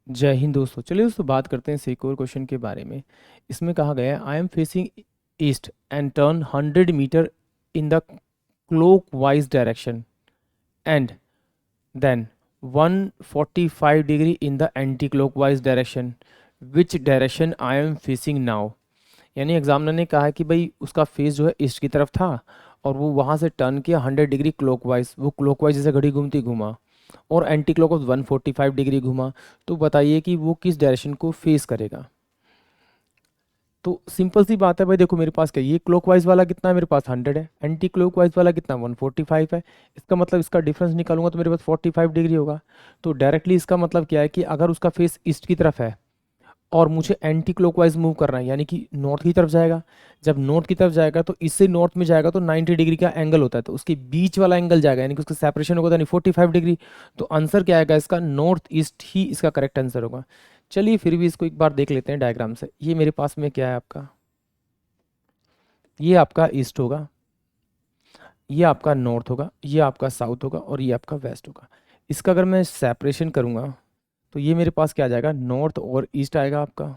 जय हिंद दोस्तों। चलिए दोस्तों बात करते हैं इस एक और क्वेश्चन के बारे में। इसमें कहा गया है I am facing east and turn 100 metre in the clock wise direction and then 145 degree in the anti clock wise direction, which direction I am facing now. यानी एग्जामिनर ने कहा है कि भाई उसका फेस जो है ईस्ट की तरफ था और वो वहाँ से टर्न किया 100 डिग्री क्लॉकवाइज, वो क्लॉकवाइज जैसे घड़ी घूमती घूमा और एंटी क्लॉकवाइज 145 डिग्री घुमा। तो बताइए कि वो किस डायरेक्शन को फेस करेगा। तो सिंपल सी बात है भाई, देखो मेरे पास क्या, ये क्लॉकवाइज वाला कितना है, मेरे पास 100 है, एंटी क्लॉकवाइज वाला कितना 145 है। इसका मतलब इसका डिफरेंस निकालूंगा तो मेरे पास 45 डिग्री होगा। तो डायरेक्टली इसका मतलब क्या है कि अगर उसका फेस ईस्ट की तरफ है और मुझे एंटी क्लॉकवाइज मूव करना है, यानी कि नॉर्थ की तरफ जाएगा। जब नॉर्थ की तरफ जाएगा तो इससे नॉर्थ में जाएगा तो 90 डिग्री का एंगल होता है, तो उसके बीच वाला एंगल जाएगा, यानी कि उसका सेपरेशन होगा यानी 45 डिग्री। तो आंसर क्या आएगा इसका, नॉर्थ ईस्ट ही इसका करेक्ट आंसर होगा। चलिए फिर भी इसको एक बार देख लेते हैं डायग्राम से। ये मेरे पास में क्या है आपका, ये आपका ईस्ट होगा, ये आपका नॉर्थ होगा, ये आपका साउथ होगा और ये आपका वेस्ट होगा। इसका अगर मैं सेपरेशन करूँगा तो ये मेरे पास क्या आ जाएगा, नॉर्थ और ईस्ट आएगा आपका।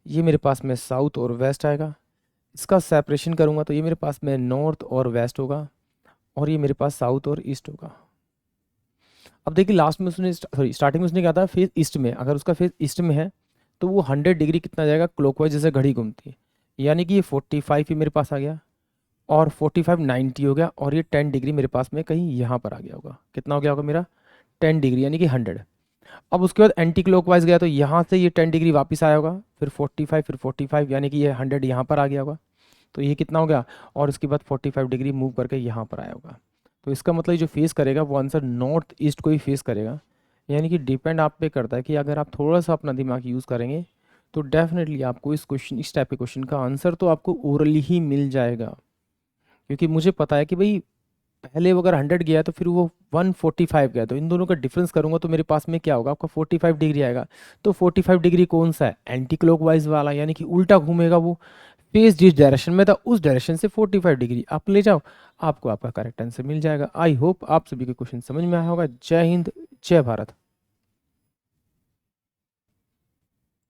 ये मेरे पास में साउथ और वेस्ट आएगा। इसका सेपरेशन करूँगा तो ये मेरे पास में नॉर्थ और वेस्ट होगा और ये मेरे पास साउथ और ईस्ट होगा। अब देखिए लास्ट में उसने सॉरी स्टार्टिंग में उसने कहा था फेस ईस्ट में, अगर उसका फेस ईस्ट में है तो वो 100 डिग्री कितना जाएगा क्लॉकवाइज, जैसे घड़ी घूमती है। यानी कि ये 45 ही मेरे पास आ गया और 45 90 हो गया और ये 10 डिग्री मेरे पास में कहीं यहाँ पर आ गया होगा। कितना हो गया होगा मेरा, 10 डिग्री, यानी कि 100। अब उसके बाद एंटी क्लॉकवाइज गया तो यहाँ से ये 10 डिग्री वापस आया होगा, फिर 45 फिर 45, यानी कि ये 100 यहाँ पर आ गया होगा। तो ये कितना हो गया, और उसके बाद 45 डिग्री मूव करके यहाँ पर आया होगा। तो इसका मतलब ये जो फेस करेगा वो आंसर नॉर्थ ईस्ट को ही फेस करेगा। यानी कि डिपेंड आप पे करता है कि अगर आप थोड़ा सा अपना दिमाग यूज़ करेंगे तो डेफिनेटली आपको इस क्वेश्चन, इस टाइप के क्वेश्चन का आंसर तो आपको ओरली ही मिल जाएगा। क्योंकि मुझे पता है कि भाई पहले वो अगर 100 गया तो फिर वो 145 गया, तो इन दोनों का डिफरेंस करूंगा तो मेरे पास में क्या होगा, आपका 45 डिग्री आएगा। तो 45 डिग्री कौन सा है, एंटी क्लॉकवाइज वाला, यानी कि उल्टा घूमेगा वो। फेस जिस डायरेक्शन में था उस डायरेक्शन से 45 डिग्री आप ले जाओ, आपको आपका करेक्ट आंसर मिल जाएगा। आई होप आप सभी के क्वेश्चन समझ में आया होगा। जय हिंद, जय भारत।